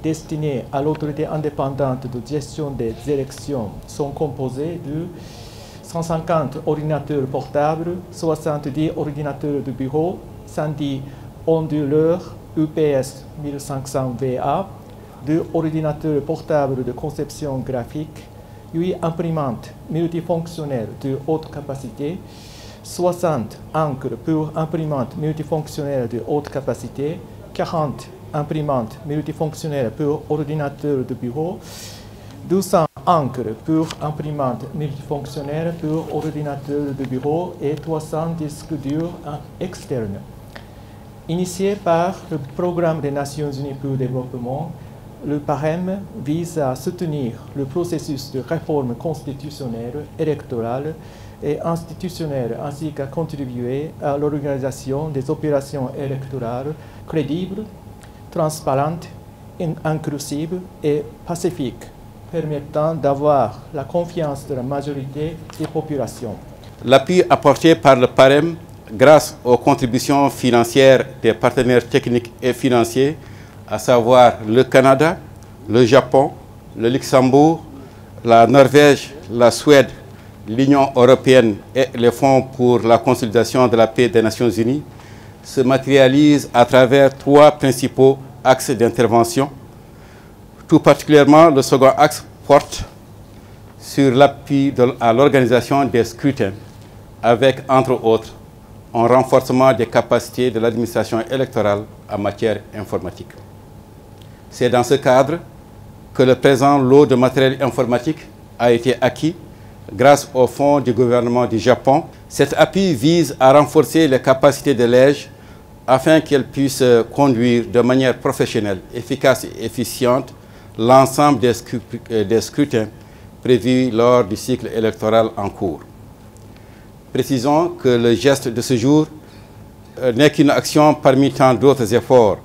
destinés à l'autorité indépendante de gestion des élections sont composés de 150 ordinateurs portables, 70 ordinateurs de bureau, 110 onduleurs UPS 1500VA, 2 ordinateurs portables de conception graphique, 8 imprimantes multifonctionnelles de haute capacité, 60 encres pour imprimantes multifonctionnelles de haute capacité, 40 imprimantes multifonctionnelles pour ordinateurs de bureau, 200 encres pour imprimantes multifonctionnelles pour ordinateurs de bureau et 300 disques durs externes. Initié par le Programme des Nations Unies pour le développement, le PAREM vise à soutenir le processus de réforme constitutionnelle, électorale et institutionnelle, ainsi qu'à contribuer à l'organisation des opérations électorales crédibles, transparentes, inclusives et pacifiques, permettant d'avoir la confiance de la majorité des populations. L'appui apporté par le PAREM grâce aux contributions financières des partenaires techniques et financiers, à savoir le Canada, le Japon, le Luxembourg, la Norvège, la Suède, l'Union européenne et les fonds pour la consolidation de la paix des Nations Unies, se matérialise à travers 3 principaux axes d'intervention. Tout particulièrement, le second axe porte sur l'appui à l'organisation des scrutins, avec, entre autres, un renforcement des capacités de l'administration électorale en matière informatique. C'est dans ce cadre que le présent lot de matériel informatique a été acquis grâce au fonds du gouvernement du Japon. Cet appui vise à renforcer les capacités de l'EJ afin qu'elle puisse conduire de manière professionnelle, efficace et efficiente l'ensemble des scrutins prévus lors du cycle électoral en cours. Précisons que le geste de ce jour n'est qu'une action parmi tant d'autres efforts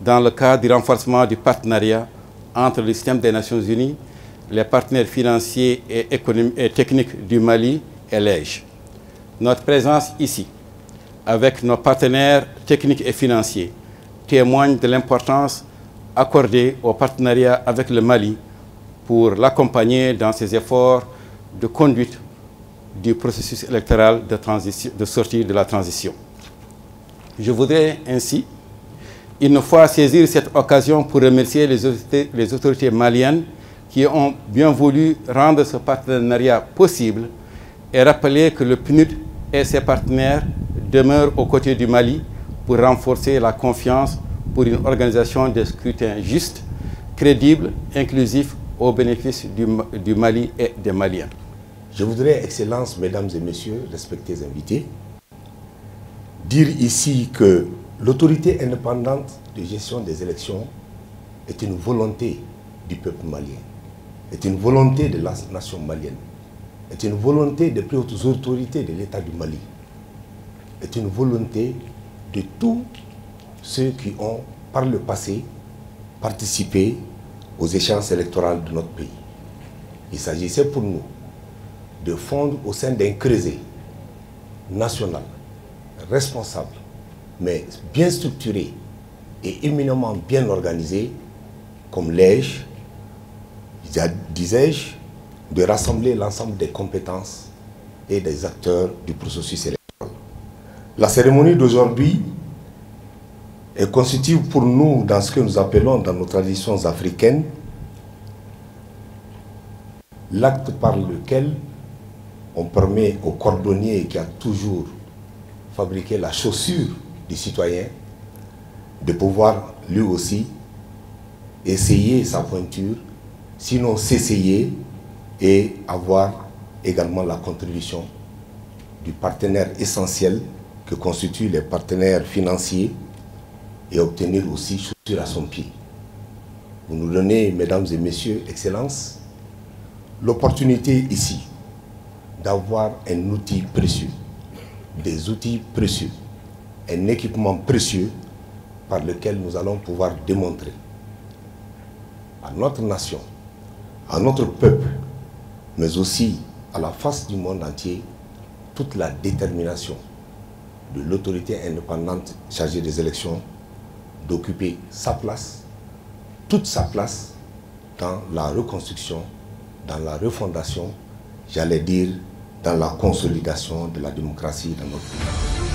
dans le cadre du renforcement du partenariat entre le système des Nations Unies, les partenaires financiers et techniques du Mali et l'EJ. Notre présence ici, avec nos partenaires techniques et financiers, témoigne de l'importance accordée au partenariat avec le Mali pour l'accompagner dans ses efforts de conduite du processus électoral de sortie de la transition. Je voudrais ainsi, une fois saisir cette occasion pour remercier les autorités maliennes qui ont bien voulu rendre ce partenariat possible et rappeler que le PNUD et ses partenaires demeurent aux côtés du Mali pour renforcer la confiance pour une organisation des scrutins juste, crédible, inclusif au bénéfice du Mali et des Maliens. Je voudrais, Excellences, Mesdames et Messieurs, respectés invités, dire ici que l'autorité indépendante de gestion des élections est une volonté du peuple malien, est une volonté de la nation malienne, est une volonté des plus hautes autorités de l'État du Mali, est une volonté de tous ceux qui ont, par le passé, participé aux échéances électorales de notre pays. Il s'agissait pour nous de fondre au sein d'un creuset national, responsable, mais bien structuré et éminemment bien organisé, comme l'EJ, disais-je, de rassembler l'ensemble des compétences et des acteurs du processus électoral. La cérémonie d'aujourd'hui est constitue pour nous, dans ce que nous appelons dans nos traditions africaines, l'acte par lequel on permet au cordonnier qui a toujours fabriqué la chaussure du citoyen de pouvoir lui aussi essayer sa pointure, sinon s'essayer et avoir également la contribution du partenaire essentiel que constituent les partenaires financiers et obtenir aussi chaussure à son pied. Vous nous donnez, Mesdames et Messieurs, Excellences, l'opportunité ici d'avoir un outil précieux, des outils précieux, un équipement précieux par lequel nous allons pouvoir démontrer à notre nation, à notre peuple, mais aussi à la face du monde entier, toute la détermination de l'autorité indépendante chargée des élections d'occuper sa place toute sa place dans la reconstruction, dans la refondation, j'allais dire, dans la consolidation de la démocratie dans notre pays.